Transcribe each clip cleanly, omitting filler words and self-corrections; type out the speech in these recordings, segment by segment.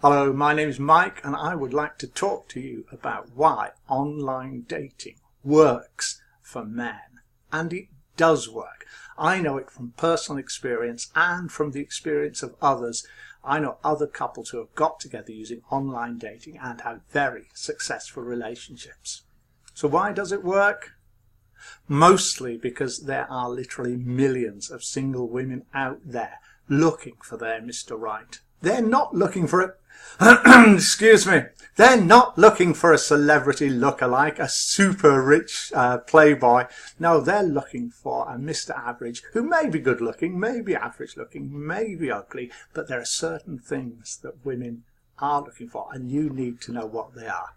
Hello, my name is Mike and I would like to talk to you about why online dating works for men. And it does work. I know it from personal experience and from the experience of others. I know other couples who have got together using online dating and have very successful relationships. So why does it work? Mostly because there are literally millions of single women out there looking for their Mr. Right. They're not looking for a excuse me. They're not looking for a celebrity lookalike, a super rich playboy. No, they're looking for a Mr. Average who may be good looking, may be average looking, may be ugly, but there are certain things that women are looking for and you need to know what they are.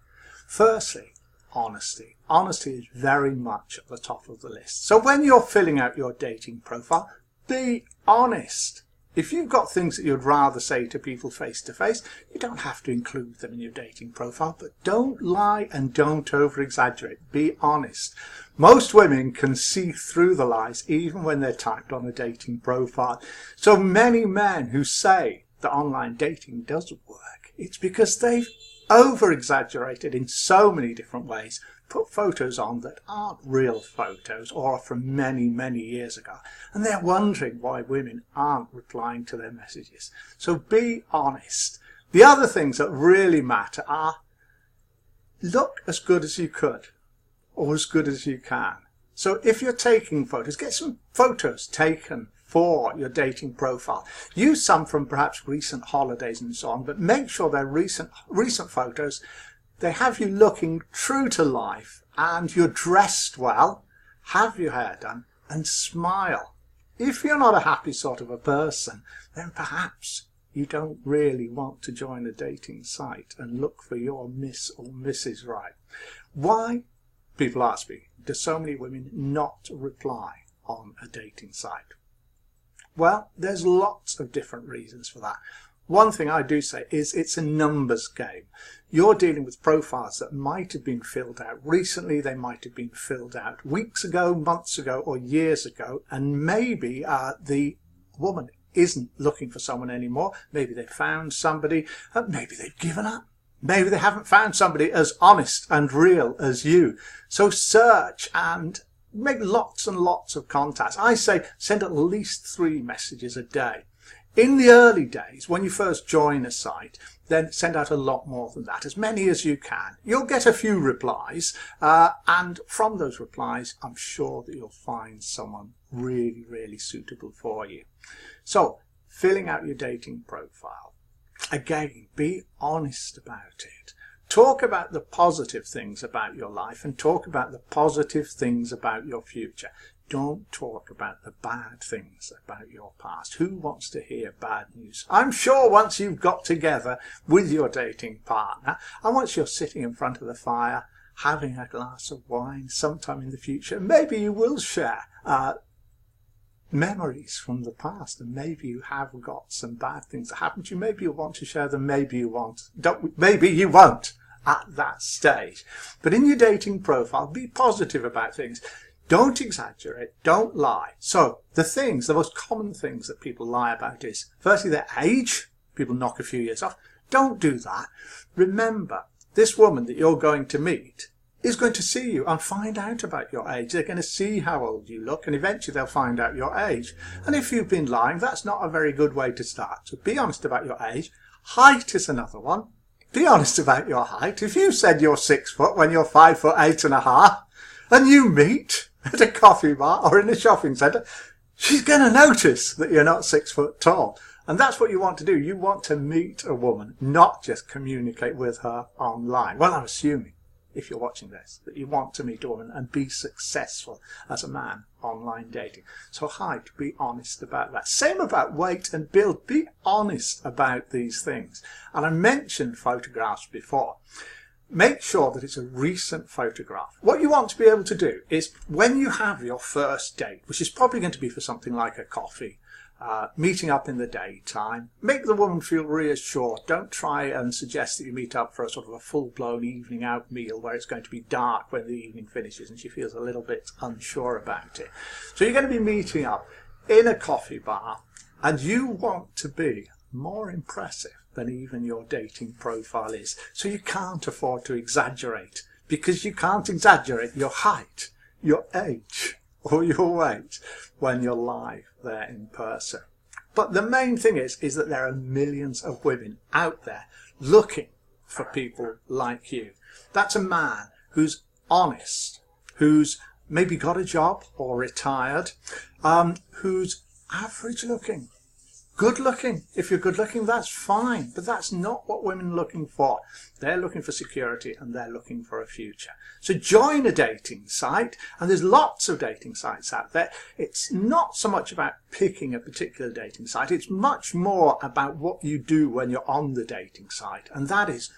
Firstly, honesty. Honesty is very much at the top of the list. So when you're filling out your dating profile, be honest. If you've got things that you'd rather say to people face to face, you don't have to include them in your dating profile, but don't lie and don't over-exaggerate. Be honest. Most women can see through the lies even when they're typed on a dating profile. So many men who say that online dating doesn't work, it's because they've over-exaggerated in so many different ways, put photos on that aren't real photos or are from many, many years ago. And they're wondering why women aren't replying to their messages. So be honest. The other things that really matter are look as good as you could or as good as you can. So if you're taking photos, get some photos taken for your dating profile. Use some from perhaps recent holidays and so on, but make sure they're recent photos. They have you looking true to life and you're dressed well, have your hair done and smile. If you're not a happy sort of a person, then perhaps you don't really want to join a dating site and look for your Miss or Mrs. Right. Why, people ask me, do so many women not reply on a dating site? Well, there's lots of different reasons for that. One thing I do say is it's a numbers game. You're dealing with profiles that might have been filled out recently, they might have been filled out weeks ago, months ago or years ago, and maybe the woman isn't looking for someone anymore. Maybe they found somebody, maybe they've given up. Maybe they haven't found somebody as honest and real as you. So search and make lots and lots of contacts. I say send at least 3 messages a day. In the early days, when you first join a site, then send out a lot more than that, as many as you can. You'll get a few replies, and from those replies, I'm sure that you'll find someone really, really suitable for you. So, filling out your dating profile. Again, be honest about it. Talk about the positive things about your life and talk about the positive things about your future. Don't talk about the bad things about your past. Who wants to hear bad news? I'm sure once you've got together with your dating partner and once you're sitting in front of the fire having a glass of wine sometime in the future, maybe you will share memories from the past, and maybe you have got some bad things that happened to you. Maybe you want to share them, maybe you won't. Maybe you won't at that stage. But in your dating profile, be positive about things. Don't exaggerate, don't lie. So the most common things that people lie about is, firstly, their age. People knock a few years off. Don't do that. Remember, this woman that you're going to meet is going to see you and find out about your age. They're going to see how old you look and eventually they'll find out your age. And if you've been lying, that's not a very good way to start. So be honest about your age. Height is another one. Be honest about your height. If you said you're 6 foot when you're 5'8.5" and you meet at a coffee bar or in a shopping centre, she's going to notice that you're not 6 foot tall. And that's what you want to do. You want to meet a woman, not just communicate with her online. Well, I'm assuming, if you're watching this, that you want to meet a woman and be successful as a man online dating. So height, be honest about that. Same about weight and build. Be honest about these things. And I mentioned photographs before. Make sure that it's a recent photograph. What you want to be able to do is when you have your first date, which is probably going to be for something like a coffee, meeting up in the daytime, make the woman feel reassured. Don't try and suggest that you meet up for a sort of a full-blown evening out meal where it's going to be dark when the evening finishes and she feels a little bit unsure about it. So you're going to be meeting up in a coffee bar and you want to be more impressive than even your dating profile is. So you can't afford to exaggerate, because you can't exaggerate your height, your age, or your weight when you're live there in person. But the main thing is that there are millions of women out there looking for people like you. That's a man who's honest, who's maybe got a job or retired, who's average looking, good looking. If you're good looking, that's fine, but that's not what women are looking for. They're looking for security and they're looking for a future. So join a dating site, and there's lots of dating sites out there. It's not so much about picking a particular dating site, it's much more about what you do when you're on the dating site, and that is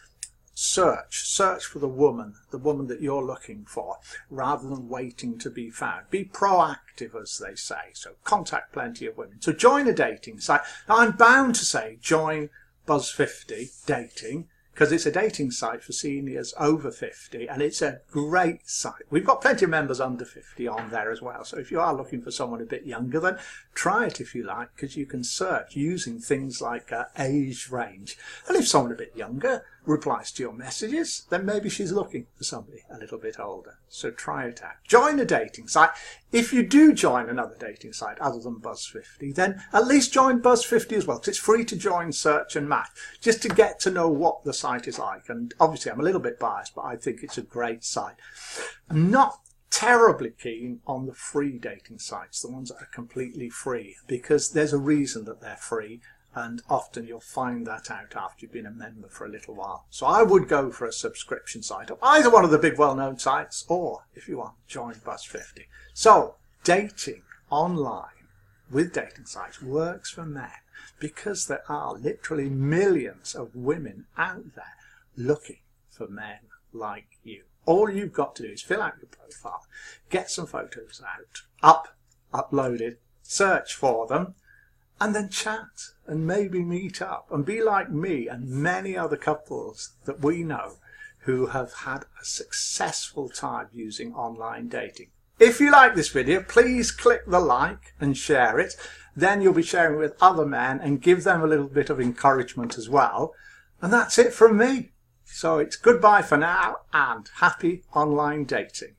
search for the woman that you're looking for, rather than waiting to be found. Be proactive, as they say. So contact plenty of women. So join a dating site. Now, I'm bound to say join Buzz50 Dating, because it's a dating site for seniors over 50, and it's a great site. We've got plenty of members under 50 on there as well. So if you are looking for someone a bit younger, then try it if you like, because you can search using things like age range. And if someone a bit younger replies to your messages, then maybe she's looking for somebody a little bit older. So try it out. Join a dating site. If you do join another dating site other than Buzz50, then at least join Buzz50 as well, because it's free to join, search and match, just to get to know what the site is like. And obviously I'm a little bit biased, but I think it's a great site. I'm not terribly keen on the free dating sites, the ones that are completely free, because there's a reason that they're free. And often you'll find that out after you've been a member for a little while. So I would go for a subscription site, of either one of the big well-known sites, or if you want, join Buzz50. So dating online with dating sites works for men, because there are literally millions of women out there looking for men like you. All you've got to do is fill out your profile, get some photos out, uploaded, search for them, and then chat and maybe meet up and be like me and many other couples that we know who have had a successful time using online dating. If you like this video, please click the like and share it. Then you'll be sharing with other men and give them a little bit of encouragement as well. And that's it from me. So it's goodbye for now and happy online dating.